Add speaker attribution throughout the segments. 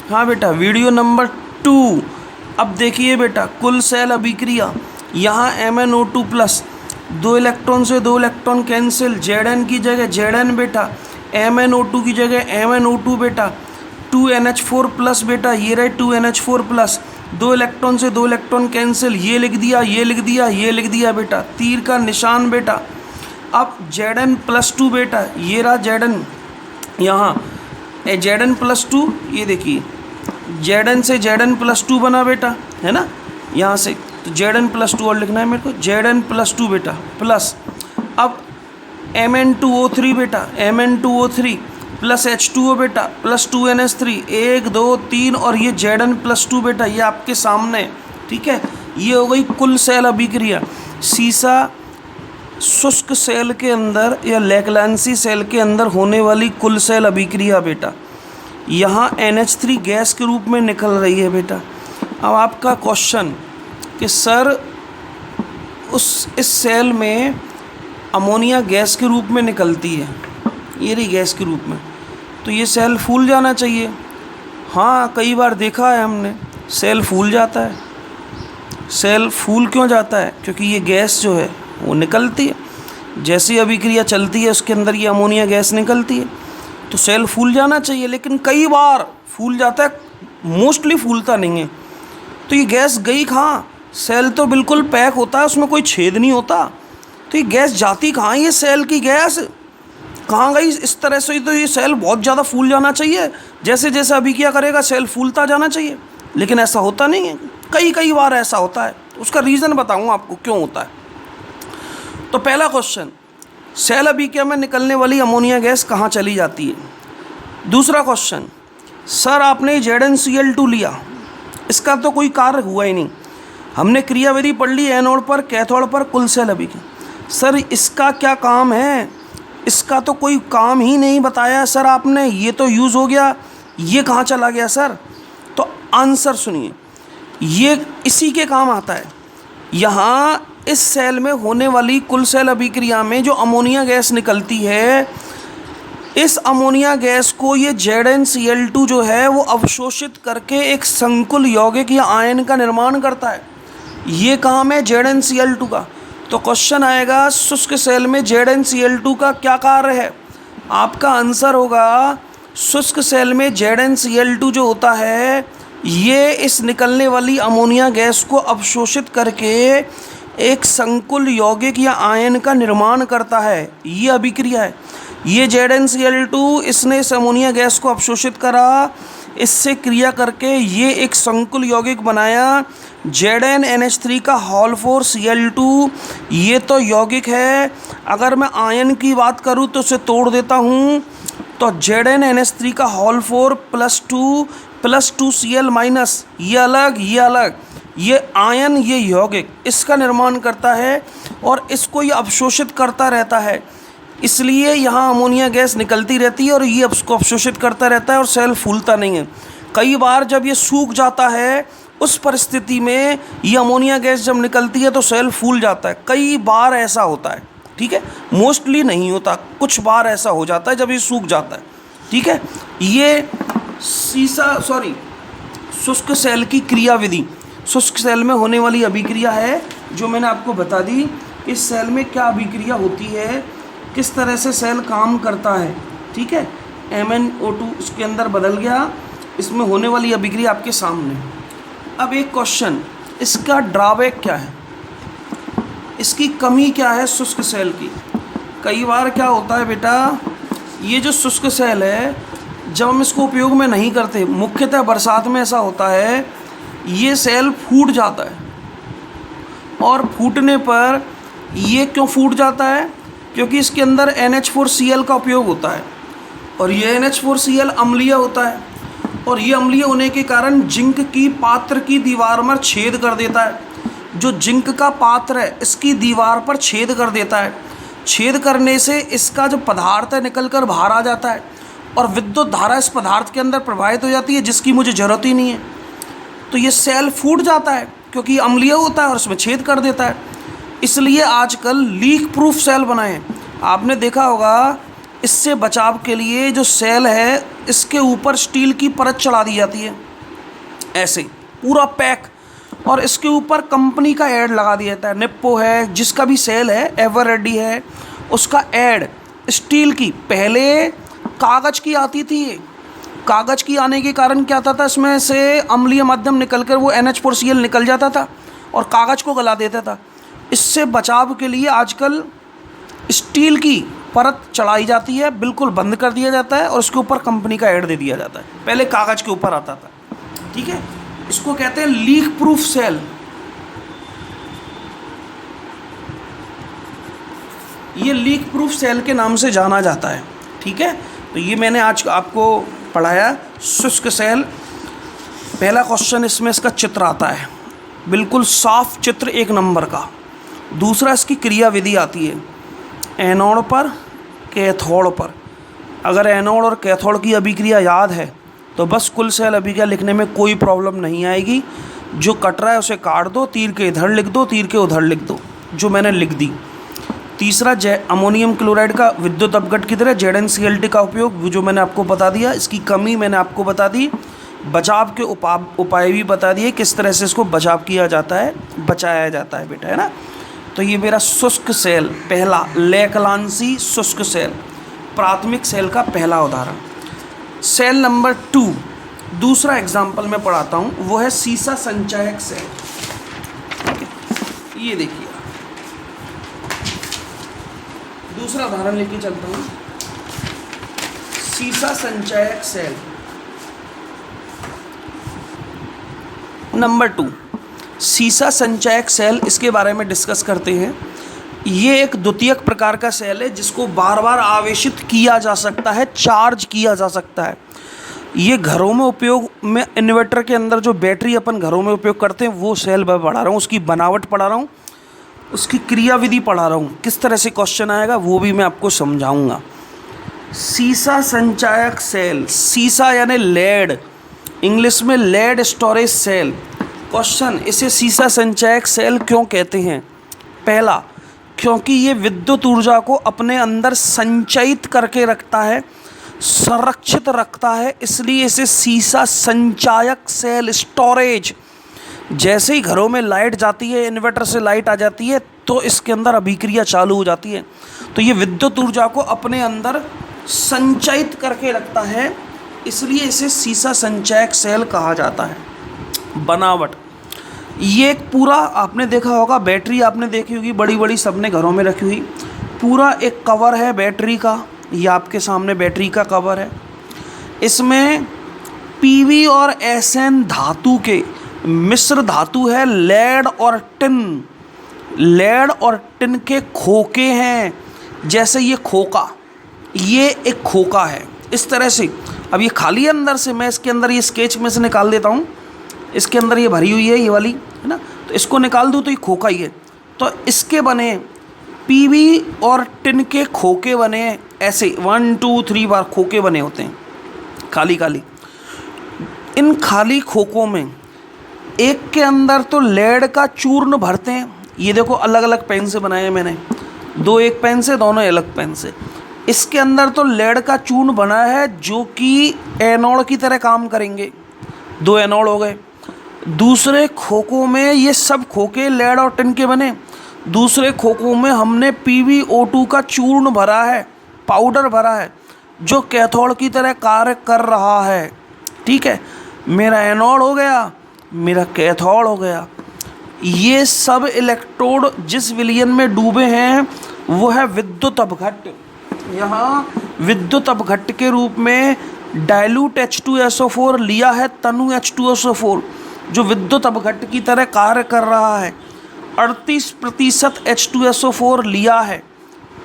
Speaker 1: हाँ बेटा, video number 2। अब देखिए बेटा, कुल सेल अभिक्रिया। यहाँ MnO2 प्लस, 2 इलेक्ट्रॉन से 2 इलेक्ट्रॉन कैंसिल, Zn की जगह Zn बेटा, MnO2 की जगह MnO2 बेटा, 2NH4 प्लस बेटा, ये रहे 2NH4 प्लस, 2 इलेक्ट्रॉन से 2 इलेक्ट्रॉन कैंसिल, ये लिख दिया, ये लिख दिया, ये लिख दिया बेटा, तीर का निशान बेटा। अब Zn+2 बेटा, ये रहा Zn, यहाँ Zn+2, ये देखिए Zn से Zn+2 बना बेटा, है ना, यहाँ से तो Zn+2 और लिखना है मेरे को, Zn+2 बेटा प्लस। अब Mn2O3 बेटा, Mn2O3 प्लस H2O बेटा प्लस 2NH3, 1 2 3 और ये Zn+2 बेटा, ये आपके सामने है, ठीक है। ये हो गई कुल सेल अभिक्रिया। सीसा शुष्क सेल के अंदर या लैक्लांसी सेल के अंदर होने वाली कुल सेल अभिक्रिया बेटा। यहाँ NH3 गैस के रूप में निकल रही है बेटा। अब आपका क्वेश्चन कि सर इस सेल में अमोनिया गैस के रूप में निकलती है, ये रही गैस के रूप में, तो ये सेल फूल जाना चाहिए। हाँ, कई बार देखा है हमने, सेल फूल जाता है। सेल फूल क्यों जाता है? क्योंकि ये गैस जो है वो निकलती है, जैसी अभिक्रिया चलती है उसके अंदर ये अमोनिया गैस निकलती है, तो सेल फूल जाना चाहिए। लेकिन कई बार फूल जाता है, मोस्टली फूलता नहीं है। तो ये गैस गई कहाँ? सेल तो बिल्कुल पैक होता है, उसमें कोई छेद नहीं होता, तो ये गैस जाती कहाँ? ये सेल की गैस कहाँ गई? इस तरह से तो ये सेल बहुत ज़्यादा फूल जाना चाहिए, जैसे जैसे अभिक्रिया करेगा सेल फूलता जाना चाहिए, लेकिन ऐसा होता नहीं है। कई बार ऐसा होता है, उसका रीज़न बताऊँगा आपको क्यों होता है। तो पहला क्वेश्चन, सेल अभिक्रिया में निकलने वाली अमोनिया गैस कहाँ चली जाती है। दूसरा क्वेश्चन, सर आपने ZnCl2 लिया, इसका तो कोई कार्य हुआ ही नहीं, हमने क्रियाविधि पढ़ ली एनोड पर कैथोड पर कुल सेल अभिक्रिया, सर इसका क्या काम है? इसका तो कोई काम ही नहीं बताया सर आपने, ये तो यूज़ हो गया, ये कहाँ चला गया सर? तो आंसर सुनिए, ये इसी के काम आता है। यहाँ इस सेल में होने वाली कुल सेल अभिक्रिया में जो अमोनिया गैस निकलती है, इस अमोनिया गैस को ये ZnCl2 जो है वो अवशोषित करके एक संकुल यौगिक या आयन का निर्माण करता है। ये काम है ZnCl2 का। तो क्वेश्चन आएगा शुष्क सेल में ZnCl2 का क्या कार्य है? आपका आंसर होगा शुष्क सेल में ZnCl2 जो होता है ये इस निकलने वाली अमोनिया गैस को अवशोषित करके एक संकुल यौगिक या आयन का निर्माण करता है। ये अभिक्रिया है। ये ZnCl2 इसने इस अमोनिया गैस को अवशोषित करा, इससे क्रिया करके ये एक संकुल यौगिक बनाया ZnNH3 का होल 4 Cl2। ये तो यौगिक है। अगर मैं आयन की बात करूँ तो उसे तोड़ देता हूँ, तो ZnNH3 का होल 4 + 2 Cl-, ये अलग, ये अलग, ये आयन, ये यौगिक इसका निर्माण करता है और इसको ये अवशोषित करता रहता है। इसलिए यहाँ अमोनिया गैस निकलती रहती है और ये उसको अवशोषित करता रहता है और सेल फूलता नहीं है। कई बार जब ये सूख जाता है उस परिस्थिति में ये अमोनिया गैस जब निकलती है तो सेल फूल जाता है। कई बार ऐसा होता है, ठीक है, मोस्टली नहीं होता, कुछ बार ऐसा हो जाता है जब ये सूख जाता है, ठीक है। ये शुष्क सेल की क्रियाविधि, शुष्क सेल में होने वाली अभिक्रिया है जो मैंने आपको बता दी। इस सेल में क्या अभिक्रिया होती है, किस तरह से सेल काम करता है, ठीक है। MnO2 इसके अंदर बदल गया, इसमें होने वाली अभिक्रिया आपके सामने। अब एक क्वेश्चन, इसका ड्रॉबैक क्या है, इसकी कमी क्या है शुष्क सेल की। कई बार क्या होता है बेटा, ये जो शुष्क सेल है जब हम इसको उपयोग में नहीं करते, मुख्यतः बरसात में ऐसा होता है, ये सेल फूट जाता है। और फूटने पर ये क्यों फूट जाता है? क्योंकि इसके अंदर NH4Cl का उपयोग होता है और ये NH4Cl अम्लीय होता है और ये अम्लीय होने के कारण जिंक की पात्र की दीवार में छेद कर देता है। जो जिंक का पात्र है इसकी दीवार पर छेद कर देता है। छेद करने से इसका जो पदार्थ है निकल कर बाहर आ जाता है और विद्युत धारा इस पदार्थ के अंदर प्रवाहित हो जाती है जिसकी मुझे ज़रूरत ही नहीं है। तो ये सेल फूट जाता है क्योंकि अम्लीय होता है और उसमें छेद कर देता है। इसलिए आजकल लीक प्रूफ सेल बनाए हैं। आपने देखा होगा इससे बचाव के लिए जो सेल है इसके ऊपर स्टील की परत चढ़ा दी जाती है, ऐसे पूरा पैक, और इसके ऊपर कंपनी का ऐड लगा दिया जाता है। निप्पो है, जिसका भी सेल है, एवर रेडी है, उसका ऐड स्टील की, पहले कागज़ की आती थी। कागज़ की आने के कारण क्या होता था, इसमें से अम्लीय माध्यम निकलकर वो NH4Cl निकल जाता था और कागज़ को गला देता था। इससे बचाव के लिए आजकल स्टील की परत चढ़ाई जाती है, बिल्कुल बंद कर दिया जाता है और उसके ऊपर कंपनी का ऐड दे दिया जाता है। पहले कागज़ के ऊपर आता था, ठीक है। इसको कहते हैं लीक प्रूफ सेल। ये लीक प्रूफ सेल के नाम से जाना जाता है, ठीक है। तो ये मैंने आज आपको पढ़ाया शुष्क सेल। पहला क्वेश्चन इसमें इसका चित्र आता है, बिल्कुल साफ चित्र 1 नंबर का। दूसरा इसकी क्रिया विधि आती है, एनोड पर कैथोड पर। अगर एनोड और कैथोड की अभिक्रिया याद है तो बस कुल सेल अभिक्रिया लिखने में कोई प्रॉब्लम नहीं आएगी। जो कट रहा है उसे काट दो, तीर के इधर लिख दो, तीर के उधर लिख दो, जो मैंने लिख दी। तीसरा अमोनियम क्लोराइड का विद्युत अपघट की तरह ZnCl का उपयोग, जो मैंने आपको बता दिया। इसकी कमी मैंने आपको बता दी। बचाव के उपाय भी बता दिए, किस तरह से इसको बचाव किया जाता है, बचाया जाता है बेटा, है ना। तो ये मेरा शुष्क सेल पहला, लेकलांसी शुष्क सेल, प्राथमिक सेल का पहला उदाहरण। सेल नंबर 2, दूसरा एग्जाम्पल मैं पढ़ाता हूँ, वो है सीसा संचायक सेल। ये देखिए, दूसरा उदाहरण लेके चलता हूँ, सीसा संचायक सेल नंबर 2। सीसा संचायक सेल, इसके बारे में डिस्कस करते हैं। ये एक द्वितीयक प्रकार का सेल है जिसको बार बार आवेशित किया जा सकता है, चार्ज किया जा सकता है। ये घरों में उपयोग में, इन्वर्टर के अंदर जो बैटरी अपन घरों में उपयोग करते हैं वो सेल मैं पढ़ा रहा हूँ। उसकी बनावट पढ़ा रहा हूँ, उसकी क्रिया विधि पढ़ा रहा हूँ। किस तरह से क्वेश्चन आएगा वो भी मैं आपको समझाऊंगा। सीसा संचायक सेल, सीसा यानी लेड, इंग्लिश में लेड स्टोरेज सेल। क्वेश्चन, इसे सीसा संचायक सेल क्यों कहते हैं? पहला, क्योंकि ये विद्युत ऊर्जा को अपने अंदर संचयित करके रखता है, संरक्षित रखता है, इसलिए इसे सीसा संचायक सेल, स्टोरेज। जैसे ही घरों में लाइट जाती है, इन्वर्टर से लाइट आ जाती है, तो इसके अंदर अभिक्रिया चालू हो जाती है। तो ये विद्युत ऊर्जा को अपने अंदर संचयित करके रखता है, इसलिए इसे सीसा संचायक सेल कहा जाता है। बनावट, ये एक पूरा, आपने देखा होगा बैटरी, आपने देखी होगी बड़ी बड़ी, सबने घरों में रखी हुई, पूरा एक कवर है बैटरी का। ये आपके सामने बैटरी का कवर है। इसमें PV और SN धातु के मिश्र धातु है, लेड और टिन, लेड और टिन के खोखे हैं। जैसे ये खोका, ये एक खोका है इस तरह से। अब ये खाली है अंदर से, मैं इसके अंदर ये स्केच में से निकाल देता हूँ, इसके अंदर ये भरी हुई है, ये वाली है ना, तो इसको निकाल दूँ तो ये खोका ही है। तो इसके बने PV और टिन के खोखे बने ऐसे, 1 2 3 बार खोखे बने होते हैं, खाली खाली। इन खाली खोखों में एक के अंदर तो लेड का चूर्ण भरते हैं। ये देखो अलग अलग पेन से बनाए हैं मैंने, दो एक पेन से, दोनों अलग पेन से। इसके अंदर तो लेड का चूर्ण बना है जो कि एनोड की तरह काम करेंगे, 2 एनोड हो गए। दूसरे खोखों में, ये सब खोखे लेड और टिन के बने, दूसरे खोखों में हमने PbO2 का चूर्ण भरा है, पाउडर भरा है, जो कैथोड की तरह कार्य कर रहा है। ठीक है, मेरा एनोड हो गया, मेरा कैथोड हो गया। ये सब इलेक्ट्रोड जिस विलयन में डूबे हैं वो है विद्युत अपघट्ट। यहाँ विद्युत अपघट्ट के रूप में डाइल्यूट H2SO4 लिया है, तनु H2SO4, जो विद्युत अपघट्ट की तरह कार्य कर रहा है। 38% H2SO4 लिया है,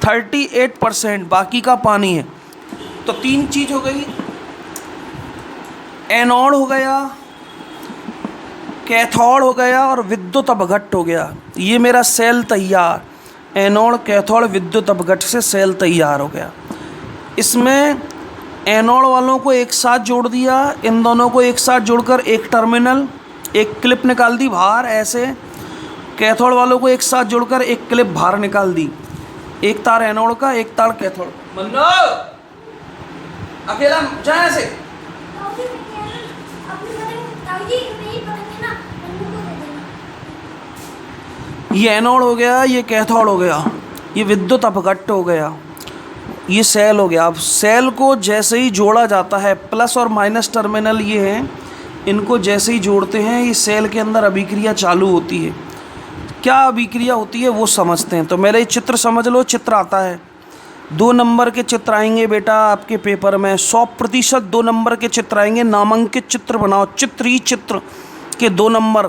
Speaker 1: 38%, बाकी का पानी है। तो 3 चीज़ हो गई, एनोड हो गया, कैथोड हो गया और विद्युत अपघट्ट हो गया। ये मेरा सेल तैयार, एनोड कैथोड विद्युत अपघट्ट से सेल तैयार हो गया। इसमें एनोड वालों को एक साथ जोड़ दिया, इन दोनों को एक साथ जोड़कर एक टर्मिनल, एक क्लिप निकाल दी बाहर ऐसे। कैथोड वालों को एक साथ जोड़कर एक क्लिप बाहर निकाल दी, एक तार एनोड का, एक तार कैथोड। मन्नो अकेला जाए से ये एनोड हो गया, ये कैथोड हो गया, ये विद्युत अपघट्ट हो गया, ये सेल हो गया। अब सेल को जैसे ही जोड़ा जाता है, प्लस और माइनस टर्मिनल ये हैं, इनको जैसे ही जोड़ते हैं ये सेल के अंदर अभिक्रिया चालू होती है। क्या अभिक्रिया होती है वो समझते हैं। तो मेरा ये चित्र समझ लो, चित्र आता है 2 नंबर के चित्र आएंगे बेटा आपके पेपर में, 100% 2 नंबर के चित्र आएंगे। नामांकित चित्र बनाओ, चित्र ही चित्र के 2 नंबर,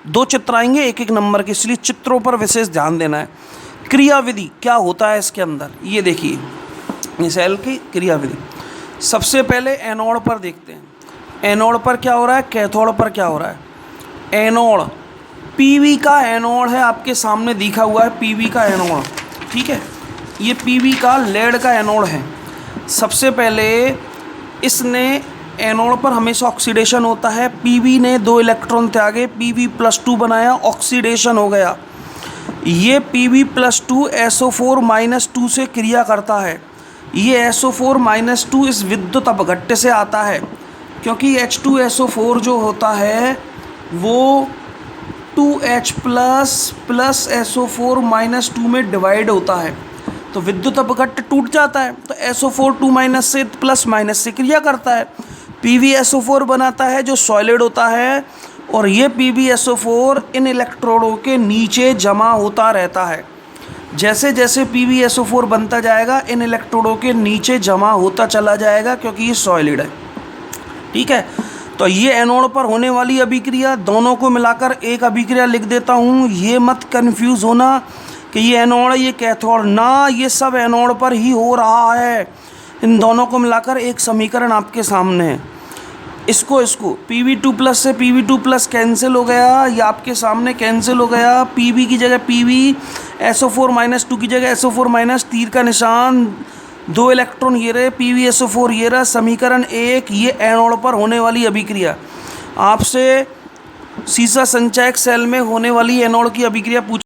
Speaker 1: 2 चित्र आएंगे 1-1 नंबर के, इसलिए चित्रों पर विशेष ध्यान देना है। क्रियाविधि क्या होता है इसके अंदर, ये देखिए ये सेल की क्रियाविधि। सबसे पहले एनोड पर देखते हैं, एनोड पर क्या हो रहा है, कैथोड पर क्या हो रहा है। एनोड पीवी का एनोड है, आपके सामने दिखा हुआ है पीवी का एनोड, ठीक है। ये पीवी का लेड का एनोड है। सबसे पहले इसने एनोड पर हमेशा ऑक्सीडेशन होता है, पीवी ने 2 इलेक्ट्रॉन त्यागे, Pv+2 बनाया, ऑक्सीडेशन हो गया। ये Pv+2 SO4-2 से क्रिया करता है। ये SO4-2 इस विद्युत अपघट्ट से आता है, क्योंकि H2SO4 जो होता है वो 2H प्लस SO4-2 में डिवाइड होता है, तो विद्युत अपघट्ट टूट जाता है, तो SO4 2- से प्लस माइनस से क्रिया करता है, PbSO4 बनाता है जो सॉलिड होता है, और ये PbSO4 इन इलेक्ट्रोडों के नीचे जमा होता रहता है। जैसे जैसे PbSO4 बनता जाएगा इन इलेक्ट्रोडों के नीचे जमा होता चला जाएगा, क्योंकि ये सॉलिड है, ठीक है। तो ये एनोड पर होने वाली अभिक्रिया, दोनों को मिलाकर एक अभिक्रिया लिख देता हूँ। ये मत कंफ्यूज होना कि ये एनोड है ये कैथोड, ना, ये सब एनोड पर ही हो रहा है। इन दोनों को मिलाकर एक समीकरण आपके सामने है। इसको Pv2+ से Pv2+ कैंसिल हो गया, ये आपके सामने कैंसिल हो गया। Pv की जगह Pv, SO4-2 की जगह SO4-, तीर का निशान, 2 इलेक्ट्रॉन ये रहे, PbSO4 ये रहा। समीकरण 1, ये एनोड पर होने वाली अभिक्रिया। आपसे सीसा संचयक सेल में होने वाली एनोड की अभिक्रिया पूछ